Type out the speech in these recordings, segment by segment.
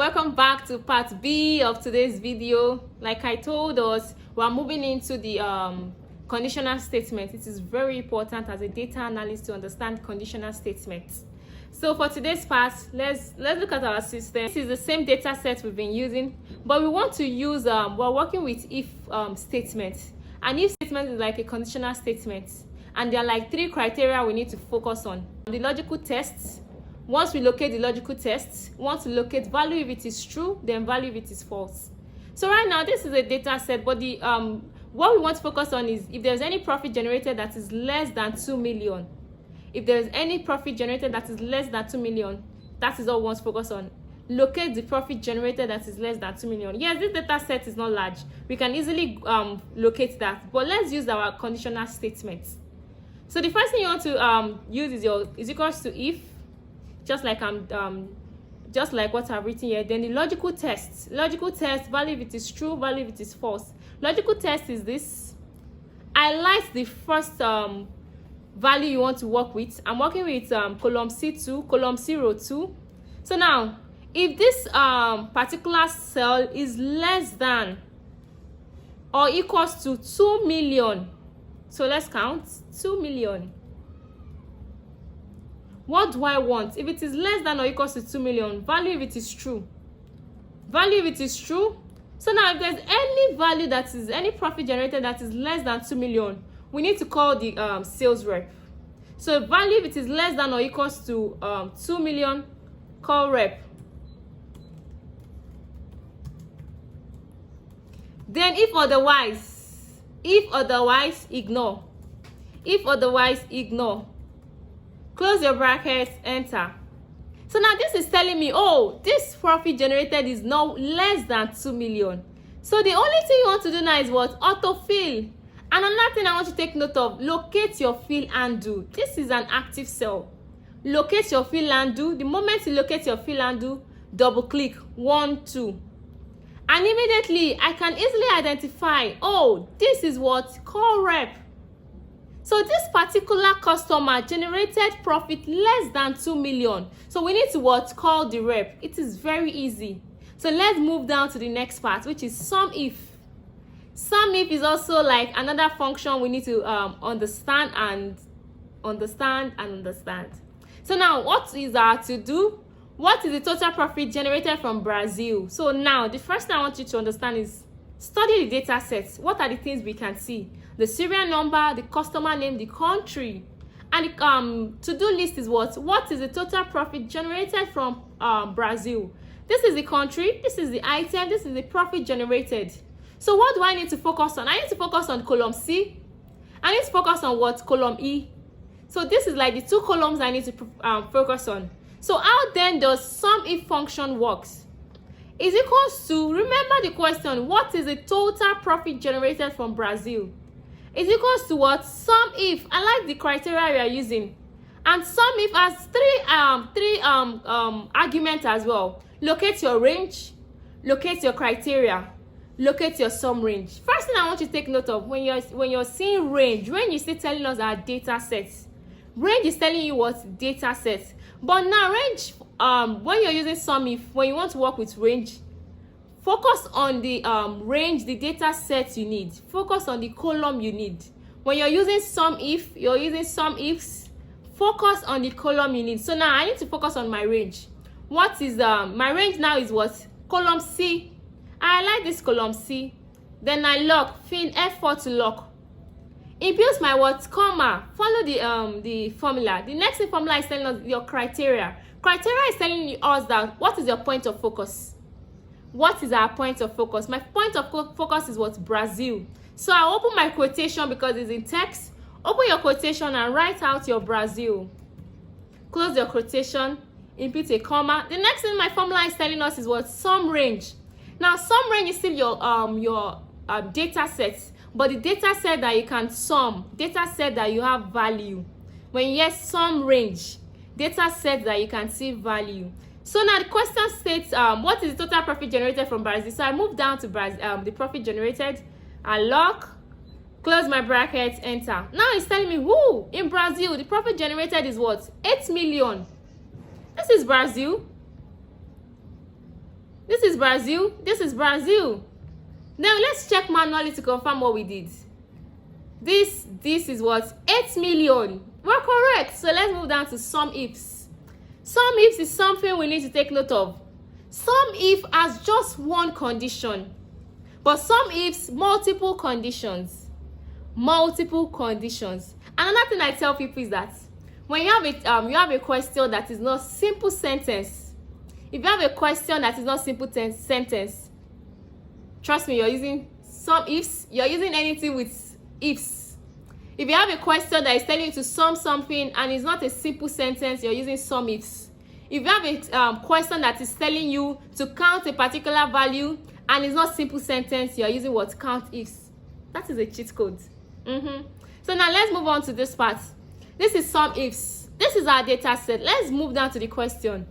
welcome back to part B of today's video. Like I told us, we're moving into the conditional statement. It is very important as a data analyst to understand conditional statements. So for today's part, let's look at our system. This is the same data set we've been using, but we want to use we're working with if statement. An if statement is like a conditional statement, and there are like three criteria we need to focus on. The logical tests. Once we locate the logical tests, we want to locate value if it is true, then value if it is false. So right now, this is a data set, but the what we want to focus on is if there's any profit generated that is less than 2 million. If there's any profit generated that is less than 2 million, that is all we want to focus on. Locate the profit generated that is less than 2 million. Yes, this data set is not large. We can easily locate that, but let's use our conditional statements. So the first thing you want to use is equals to if. Just like what I've written here. Then the logical test. Logical test, value if it is true, value if it is false. Logical test is this. I like the first value you want to work with. I'm working with column C2, column 02. So now, if this particular cell is less than or equals to 2 million, so let's count 2 million. What do I want? If it is less than or equals to 2 million, value if it is true. Value if it is true. So now if there's any value that is, any profit generated that is less than 2 million, we need to call the sales rep. So value if it is less than or equals to 2 million, call rep. Then if otherwise, ignore. If otherwise, ignore. Close your brackets, enter. So now this is telling me, oh, this profit generated is now less than 2 million. So the only thing you want to do now is what? Autofill. And another thing I want you to take note of, locate your fill and do. This is an active cell. Locate your fill and do. The moment you locate your fill and do, double click 1, 2. And immediately I can easily identify, oh, this is what? Call rep. So this particular customer generated profit less than 2 million. So we need to what? Call the rep. It is very easy. So let's move down to the next part, which is sum if. Sum if is also like another function we need to understand. So now what is our to do? What is the total profit generated from Brazil? So now the first thing I want you to understand is study the data sets. What are the things we can see? The serial number, the customer name, the country. And the to-do list is what? What is the total profit generated from Brazil? This is the country, this is the item, this is the profit generated. So what do I need to focus on? I need to focus on column C. I need to focus on what? Column E. So this is like the two columns I need to focus on. So how then does sum if function works? Is equals to, remember the question, what is the total profit generated from Brazil? Is equals to what? Sum if. I like the criteria we are using. And sum if has three arguments as well. Locate your range, locate your criteria, locate your sum range. First thing I want you to take note of, when you're seeing range is still telling us our data sets. Range is telling you what? Data sets. But now range, when you're using sum if, when you want to work with range, focus on the range, the data set you need. Focus on the column you need. When you're using sum if, you're using sum ifs, focus on the column you need. So now I need to focus on my range. What is my range now is what? Column C. I like this column C. Then I lock, fin F4 to lock. Impute my what? Comma. Follow the formula. The next formula is telling us your criteria. Criteria is telling us that what is your point of focus? What is our point of focus? My point of focus is what? Brazil. So I open my quotation because it's in text. Open your quotation and write out your Brazil. Close your quotation. Input a comma. The next thing my formula is telling us is what? Sum range. Now sum range is still your data set, but the data set that you can sum, data set that you have value. When you hear sum range, data set that you can see value. So now the question states, what is the total profit generated from Brazil? So I move down to Brazil, the profit generated. I lock, close my brackets, enter. Now it's telling me who in Brazil the profit generated is what? 8 million. This is Brazil. This is Brazil. This is Brazil. Now let's check manually to confirm what we did. This is what? 8 million. We're correct. So let's move down to sum ifs. Sum ifs is something we need to take note of. Sum if has just one condition, but sum ifs multiple conditions. Multiple conditions. Another thing I tell people is that when you have a question that is not simple sentence, if you have a question that is not simple sentence, trust me, you're using sum ifs. You're using anything with ifs. If you have a question that is telling you to sum something and it's not a simple sentence, you're using sum ifs. If you have a question that is telling you to count a particular value and it's not simple sentence, you're using what? Count ifs. That is a cheat code. So now let's move on to this part. This is sum ifs. This is our data set. Let's move down to the question.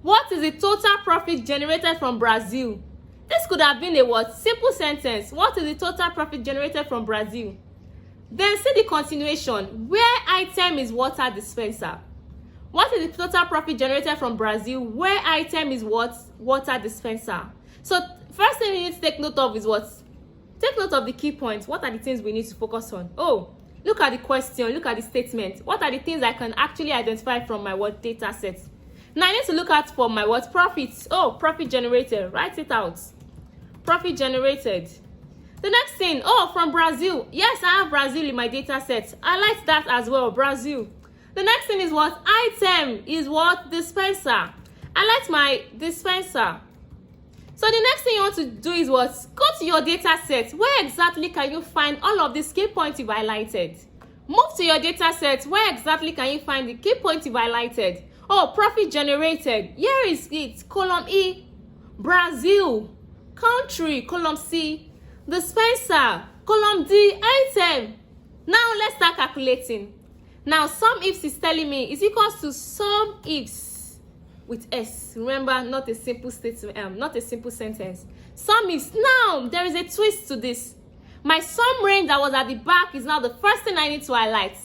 What is the total profit generated from Brazil? This could have been a what? Simple sentence. What is the total profit generated from Brazil? Then see the continuation. Where item is water dispenser. What is the total profit generated from Brazil? Where item is what? Water dispenser. So first thing you need to take note of is what? Take note of the key points. What are the things we need to focus on? Oh, look at the question. Look at the statement. What are the things I can actually identify from my what? Data set. Now I need to look at for my what? Profits. Oh, profit generated. Write it out. Profit generated. The next thing, oh, from Brazil. Yes, I have Brazil in my data set. I like that as well, Brazil. The next thing is what? Item is what? Dispenser. I like my dispenser. So the next thing you want to do is what? Go to your data set. Where exactly can you find all of these key points you've highlighted? Move to your data set. Where exactly can you find the key points you've highlighted? Oh, profit generated. Here is it. Column E. Brazil. Country. Column C. Dispenser. Column D. Item. Now let's start calculating. Now sum ifs is telling me is equals to sum ifs with S. Remember, not a simple statement, not a simple sentence. Sum ifs. Now there is a twist to this. My sum range that was at the back is now the first thing I need to highlight.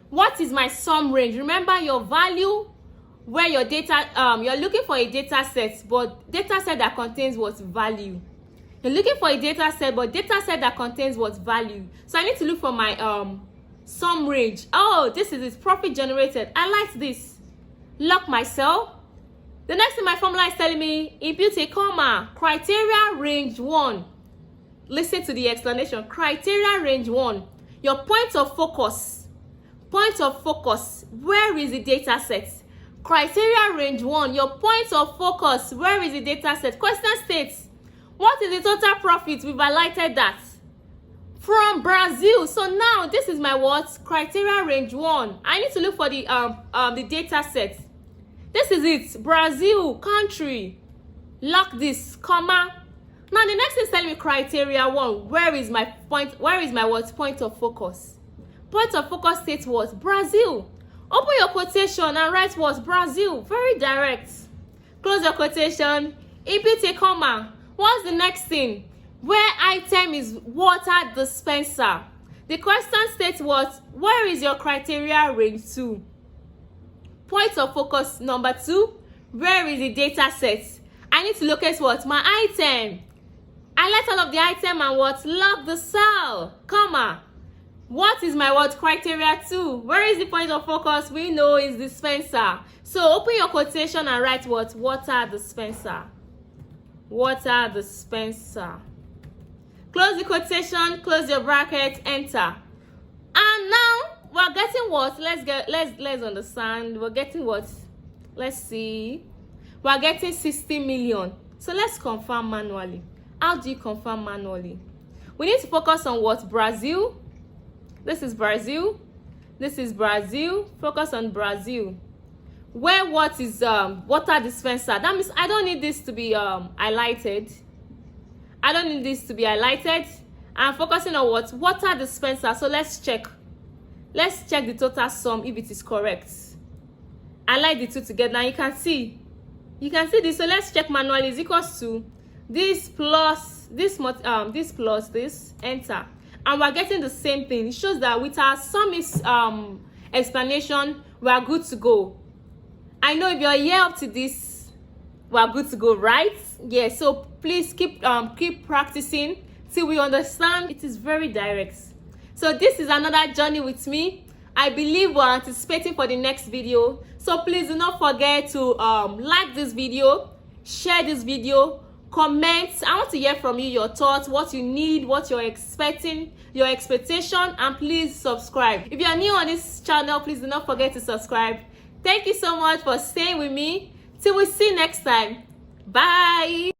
What is my sum range? Remember your value where your data you're looking for a data set, but data set that contains what? Value. You're looking for a data set, but data set that contains what? Value. So I need to look for my sum range. Oh, this is it. Profit generated. I like this. Lock my cell. The next thing my formula is telling me, impute a comma. Criteria range 1. Listen to the explanation. Criteria range 1. Your point of focus. Point of focus. Where is the data set? Criteria range 1. Your point of focus. Where is the data set? Question states, what is the total profit? We've highlighted that. From Brazil. So now this is my what? Criteria range 1. I need to look for the data set. This is it. Brazil, country. Lock this, comma. Now the next is telling me criteria 1. Where is my point? Where is my what? Point of focus. Point of focus states what? Brazil. Open your quotation and write what? Brazil. Very direct. Close your quotation. Impute a comma. What's the next thing? Where item is water dispenser. The question states what? Where is your criteria range 2? Point of focus number 2. Where is the data set? I need to locate what? My item. Highlight all of the item and what? Lock the cell, comma. What is my what? Criteria 2. Where is the point of focus? We know is dispenser. So open your quotation and write what? Water dispenser. Water dispenser. Close the quotation, close your bracket, enter. And now we're getting what? Let's understand. We're getting what? Let's see. We're getting 60 million. So let's confirm manually. How do you confirm manually? We need to focus on what? Brazil. This is Brazil. This is Brazil. Focus on Brazil. Where what is water dispenser? That means I don't need this to be highlighted. I don't need this to be highlighted. I'm focusing on what? Water dispenser. So let's check. Let's check the total sum if it is correct. I like the two together. Now you can see this. So let's check manually. Is equals to this plus this plus this, enter. And we're getting the same thing. It shows that with our sum is explanation, we are good to go. I know if you're here up to this, we are good to go, right? Yeah, so please keep practicing till we understand. It is very direct. So this is another journey with me. I believe we're anticipating for the next video. So please do not forget to like this video, share this video, comment. I want to hear from you, your thoughts, what you need, what you're expecting, your expectation, and please subscribe. If you are new on this channel, please do not forget to subscribe. Thank you so much for staying with me. Till we see next time. Bye.